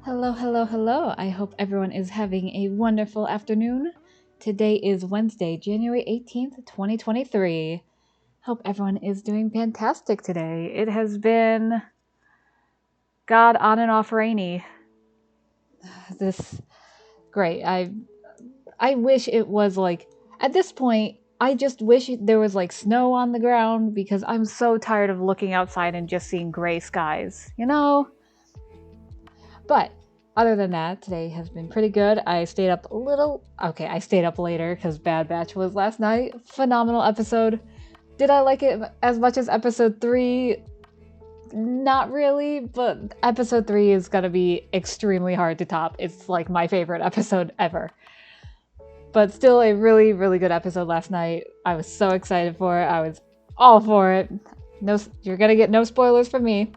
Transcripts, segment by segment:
Hello, hello, hello. I hope everyone is having a wonderful afternoon. Today is Wednesday, January 18th, 2023. Hope everyone is doing fantastic today. It has been God on and off rainy. This great. I wish it was like at this point I just wish there was like snow on the ground because I'm so tired of looking outside and just seeing gray skies, you know? But other than that, today has been pretty good. I stayed up a little. Okay, I stayed up later because Bad Batch was last night. Phenomenal episode. Did I like it as much as episode 3? Not really, but episode 3 is gonna be extremely hard to top. It's like my favorite episode ever. But still a really, really good episode last night. I was so excited for it. I was all for it. No, you're gonna get no spoilers from me.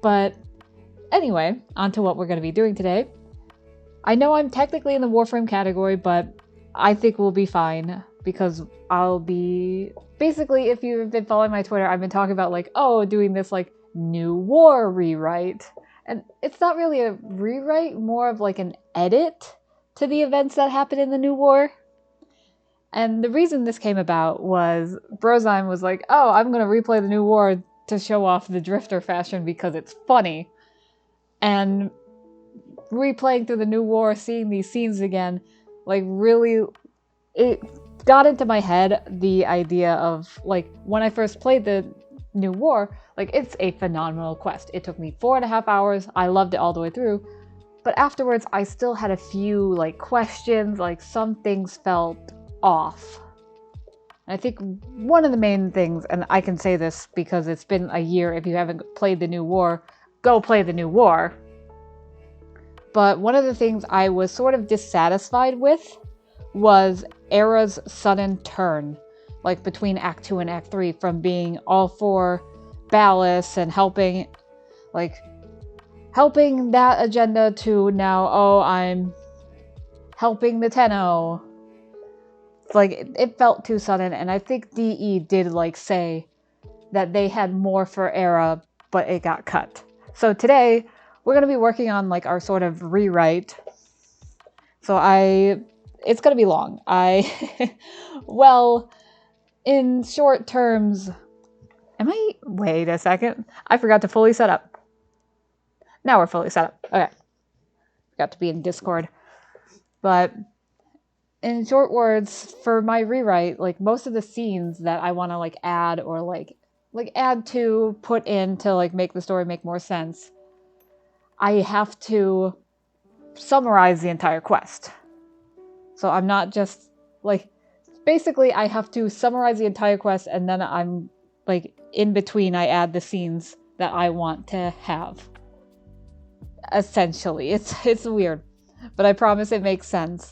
But anyway, on to what we're gonna be doing today. I know I'm technically in the Warframe category, but I think we'll be fine because I'll be basically, if you've been following my Twitter, I've been talking about like, oh, doing this like new war rewrite. And it's not really a rewrite, more of like an edit to the events that happened in the new war. And the reason this came about was Brozime was like, oh, I'm going to replay the new war to show off the Drifter fashion because it's funny. And replaying through the new war, seeing these scenes again, like really, it got into my head the idea of like when I first played the new war, like it's a phenomenal quest. It took me 4.5 hours. I loved it all the way through. But afterwards, I still had a few like questions, like some things felt off. And I think one of the main things, and I can say this because it's been a year, if you haven't played the new war, go play the new war. But one of the things I was sort of dissatisfied with was Era's sudden turn, like between Act 2 and Act 3, from being all for Ballas and helping that agenda to now, oh, I'm helping the Tenno. It's like, it felt too sudden, and I think DE did like say that they had more for Era, but it got cut. So today, we're going to be working on like our sort of rewrite. So it's going to be long. Well, in short terms, wait a second. I forgot to fully set up. Now we're fully set up. Okay. Got to be in Discord. But in short words, for my rewrite, like most of the scenes that I want to like add or like add to, put in to like make the story make more sense, I have to summarize the entire quest. So I'm not just like, basically I have to summarize the entire quest and then I'm like in between I add the scenes that I want to have. Essentially, it's weird, but I promise it makes sense.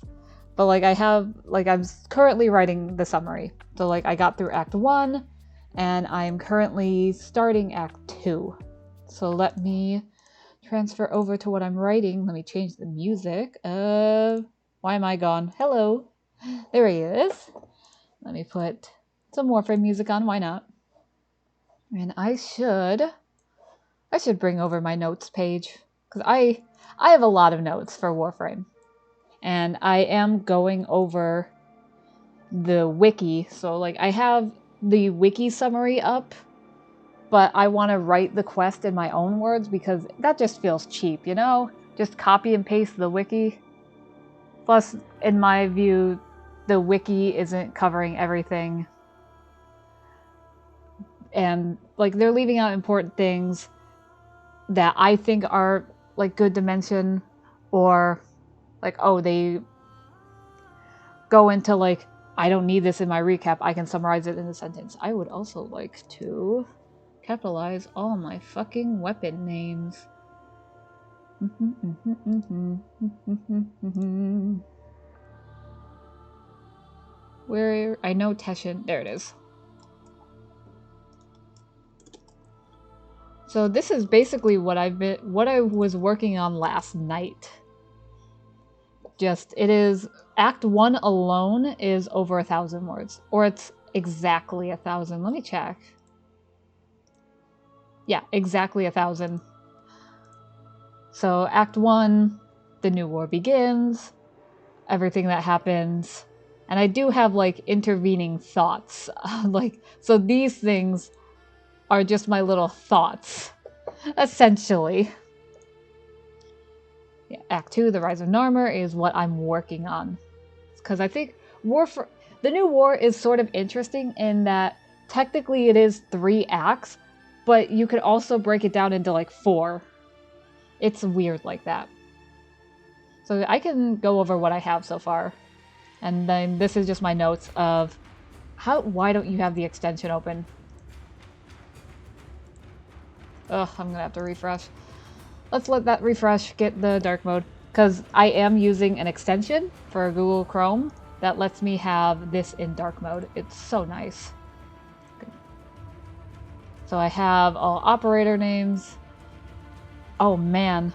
But like I'm currently writing the summary. So like I got through Act 1 and I'm currently starting Act 2. So let me transfer over to what I'm writing. Let me change the music. Why am I gone? Hello. There he is. Let me put some Warframe music on. Why not? And I should bring over my notes page because I have a lot of notes for Warframe, and I am going over the wiki. So like I have the wiki summary up, but I want to write the quest in my own words because that just feels cheap, you know? Just copy and paste the wiki. Plus, in my view, the wiki isn't covering everything. And like they're leaving out important things that I think are like good to mention, or like, oh, they go into like, I don't need this in my recap, I can summarize it in a sentence. I would also like to capitalize all my fucking weapon names. Where I know Teshin, there it is. So this is basically what I was working on last night. It is Act 1 alone is over 1,000 words, or it's exactly 1,000. Let me check. Yeah, exactly 1,000. So Act 1, the new war begins, everything that happens, and I do have like intervening thoughts. So these things are just my little thoughts, essentially. Yeah, Act 2, the Rise of Narmer, is what I'm working on. Because I think the new war is sort of interesting in that technically it is 3 acts, but you could also break it down into like 4. It's weird like that. So I can go over what I have so far. And then this is just my notes of why don't you have the extension open? Ugh, I'm gonna have to refresh. Let's let that refresh, get the dark mode. Because I am using an extension for Google Chrome that lets me have this in dark mode. It's so nice. So I have all operator names. Oh man.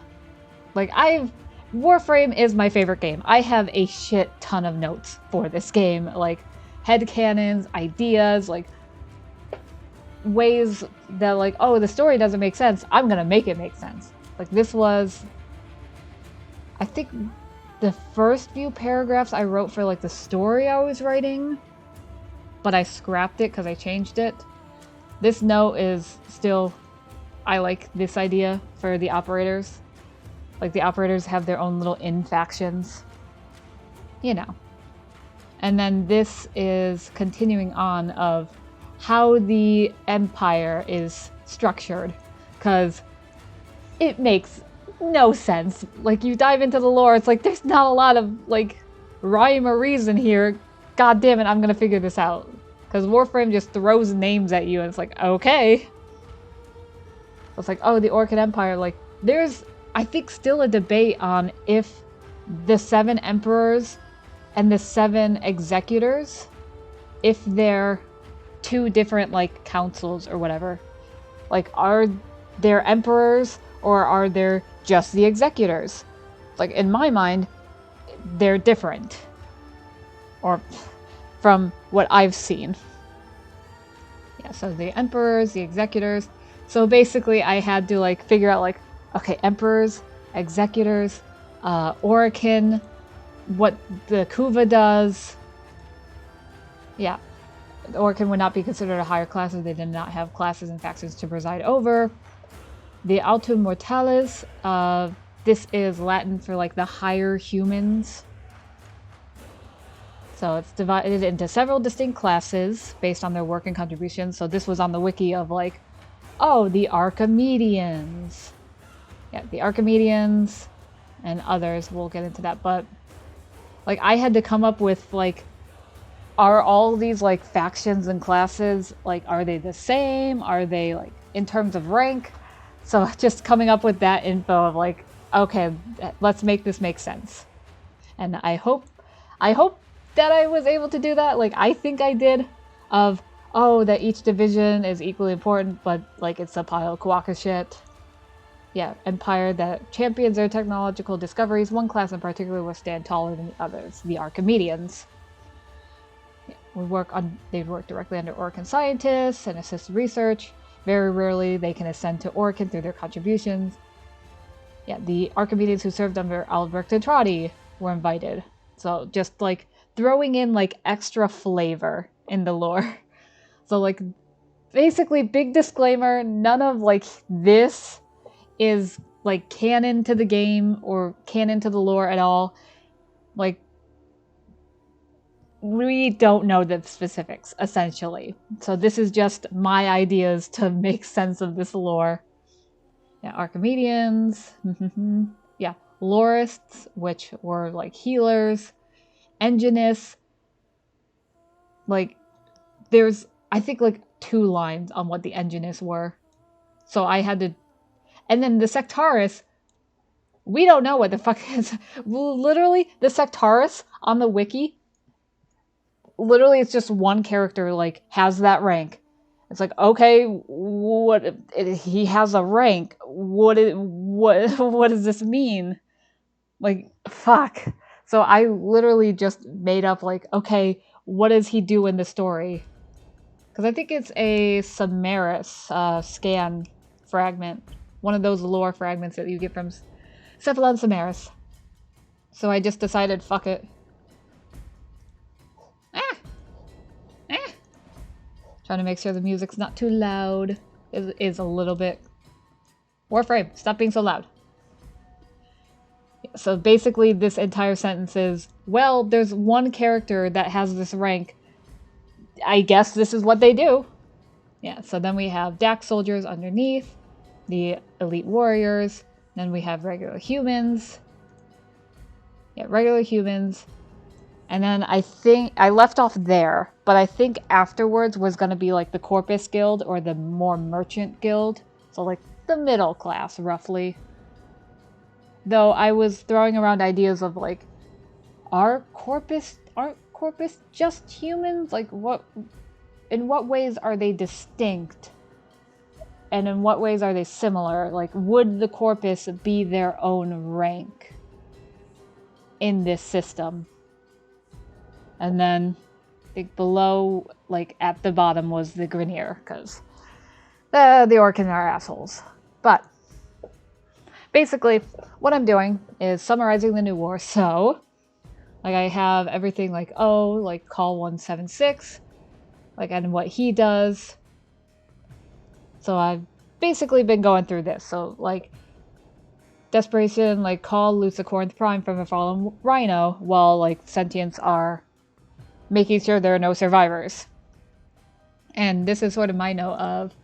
Warframe is my favorite game. I have a shit ton of notes for this game. Like, headcanons, ideas, like, ways that like, oh, the story doesn't make sense. I'm gonna make it make sense. Like, this was, I think, the first few paragraphs I wrote for like the story I was writing, but I scrapped it because I changed it. This note is still, I like this idea for the operators. Like, the operators have their own little in-factions. You know. And then this is continuing on of how the Empire is structured. Because it makes no sense. Like, you dive into the lore, it's like, there's not a lot of, like, rhyme or reason here. God damn it, I'm gonna figure this out. Because Warframe just throws names at you, and it's like, okay. It's like, oh, the Orcan Empire. Like, there's, I think, still a debate on if the 7 emperors and the 7 executors, if they're 2 different, like, councils or whatever. Like, are there emperors or are there just the executors? Like, in my mind, they're different. Or from what I've seen. Yeah, so the emperors, the executors. So basically I had to like figure out like, okay, emperors, executors, Orokin, what the Kuva does. Yeah, the Orokin would not be considered a higher class as they did not have classes and factions to preside over. The Altum Mortalis, this is Latin for like the higher humans. So it's divided into several distinct classes based on their work and contributions. So this was on the wiki of like, oh, the Archimedeans. Yeah, the Archimedeans and others. We'll get into that. But like, I had to come up with like, are all these like factions and classes, like, are they the same? Are they like in terms of rank? So just coming up with that info of like, okay, let's make this make sense. And I hope that I was able to do that. Like, I think I did. Of, oh, that each division is equally important, but like it's a pile of Kawaka shit. Yeah, Empire that champions their technological discoveries. One class in particular will stand taller than the others, the Archimedeans. Yeah, they work directly under Orcan scientists and assist research. Very rarely they can ascend to Orcan through their contributions. Yeah, the Archimedeans who served under Albrecht and Trotty were invited. So just like throwing in like extra flavor in the lore. So like, basically, big disclaimer, none of like this is like canon to the game or canon to the lore at all. Like, we don't know the specifics, essentially. So this is just my ideas to make sense of this lore. Yeah, Archimedeans. Yeah, Lorists, which were like healers. Enginists. Like, there's, I think, like 2 lines on what the Enginists were. So I had to... And then the Sectaris, we don't know what the fuck is. Literally, the Sectaris on the wiki, literally it's just one character, like, has that rank. It's like, okay, he has a rank. What does this mean? Like, fuck. So I literally just made up, like, okay, what does he do in the story? Because I think it's a Samaris scan fragment. One of those lore fragments that you get from Cephalon Samaris. So I just decided, fuck it. Trying to make sure the music's not too loud. It is a little bit. Warframe, stop being so loud. So basically this entire sentence is, well, there's one character that has this rank. I guess this is what they do. Yeah, so then we have Dax soldiers underneath, the elite warriors, then we have regular humans. Yeah, regular humans. And then I think I left off there, but I think afterwards was going to be like the Corpus Guild or the more Merchant Guild. So like the middle class, roughly. Though I was throwing around ideas of like, aren't Corpus just humans? Like in what ways are they distinct? And in what ways are they similar? Like, would the Corpus be their own rank in this system? And then below, like at the bottom, was the Grineer, because the Orcan are assholes. But basically, what I'm doing is summarizing the new war. So, like, I have everything like, like call 176, like, and what he does. So I've basically been going through this. So, like, Desperation, like, call Lucicornth Prime from a fallen Rhino, while, like, Sentients are making sure there are no survivors. And this is sort of my note of,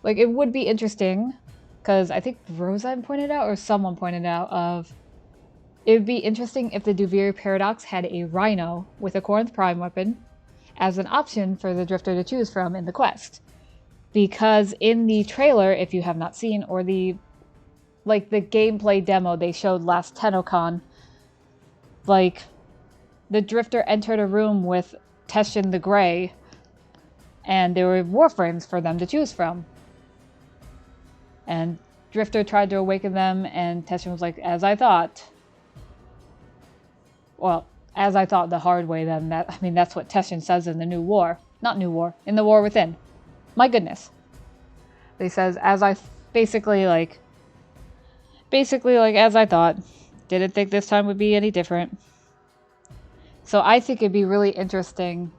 like, it would be interesting, because I think Roseanne pointed out, or someone pointed out, of, it would be interesting if the Duviri Paradox had a Rhino with a Corinth Prime weapon as an option for the Drifter to choose from in the quest. Because in the trailer, if you have not seen, or the gameplay demo they showed last TennoCon, like, the Drifter entered a room with Teshin the Grey, and there were warframes for them to choose from. And Drifter tried to awaken them, and Teshin was like, as I thought. Well, as I thought the hard way, then. That's what Teshin says in the New War. Not New War, in the War Within. My goodness. He says, basically, as I thought. Didn't think this time would be any different. So I think it'd be really interesting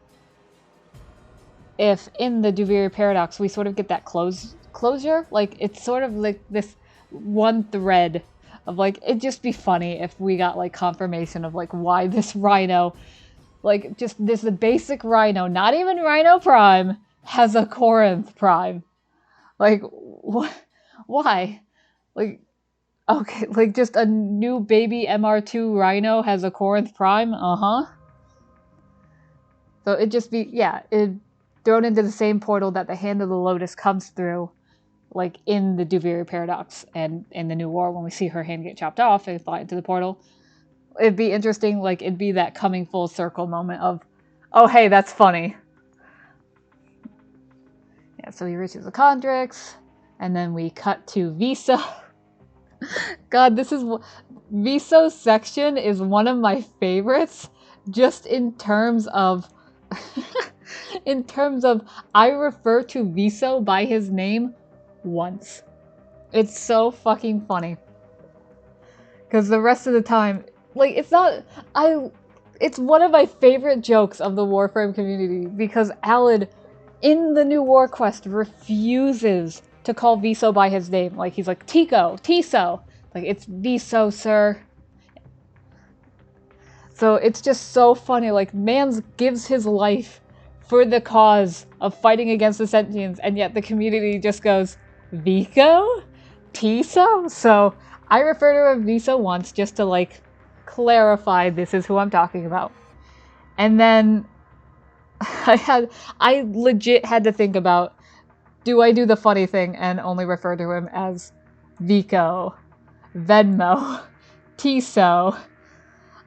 if in the Duviri Paradox we sort of get that closure. Like, it's sort of like this one thread of, like, it'd just be funny if we got, like, confirmation of, like, why this Rhino, like, just this basic Rhino, not even Rhino Prime, has a Corinth Prime. Like, why? Like, okay, like, just a new baby MR2 Rhino has a Corinth Prime? Uh-huh. So it'd just be, yeah, it thrown into the same portal that the Hand of the Lotus comes through, like, in the Duviri Paradox and in the New War when we see her hand get chopped off and fly into the portal. It'd be interesting, like, it'd be that coming full circle moment of, oh, hey, that's funny. Yeah, so he reaches the Chondrix, and then we cut to Viso. God, Viso's section is one of my favorites, just in terms of, I refer to Viso by his name once. It's so fucking funny. Because the rest of the time, like, it's one of my favorite jokes of the Warframe community, because Alad, in the new War Quest, refuses to call Viso by his name. Like, he's like, Tiso. Like, it's Viso, sir. So it's just so funny. Like, man gives his life for the cause of fighting against the Sentients, and yet the community just goes, Vico? Tiso? So I refer to him Viso once just to, like, clarify this is who I'm talking about. And then I legit had to think about, do I do the funny thing and only refer to him as Vico, Venmo, Tiso?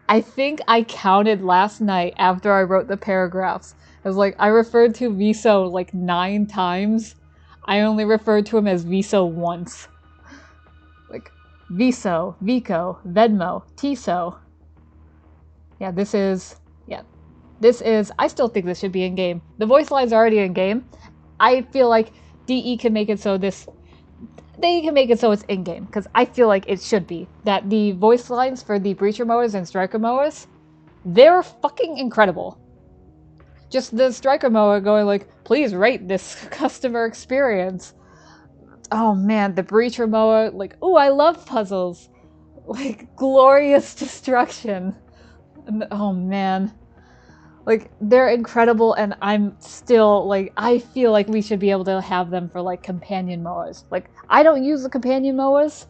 I think I counted last night after I wrote the paragraphs. I was like, I referred to Viso like 9 times. I only referred to him as Viso once. Like, Viso, Vico, Venmo, Tiso. Yeah, this is, I still think this should be in-game. The voice lines are already in-game. I feel like DE can make it so this they can make it so it's in-game, because I feel like it should be. That the voice lines for the Breacher mowers and Striker mowers, they're fucking incredible. Just the Striker mower going like, please rate this customer experience. Oh man, the Breacher mower, like, ooh, I love puzzles. Like, glorious destruction. And, oh man. Like, they're incredible, and I'm still, like, I feel like we should be able to have them for, like, companion mowers. Like, I don't use the companion mowers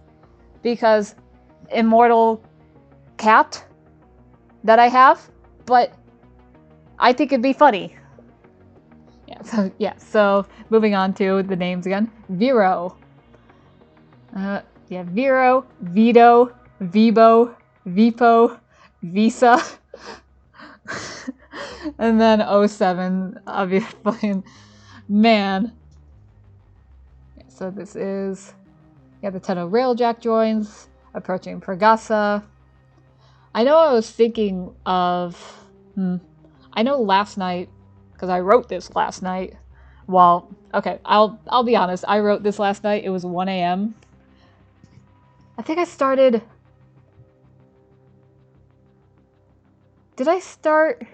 because Immortal Cat that I have, but I think it'd be funny. So moving on to the names again. Vero. Vero, Vito, Vibo, Vipo, Visa. And then 07, obviously. Man. So this is... the Tenno Railjack joins. Approaching Pergasa. I know I was thinking of... I know last night, because I wrote this last night. Well, okay, I'll be honest. I wrote this last night. It was 1 a.m. I think I started... Did I start...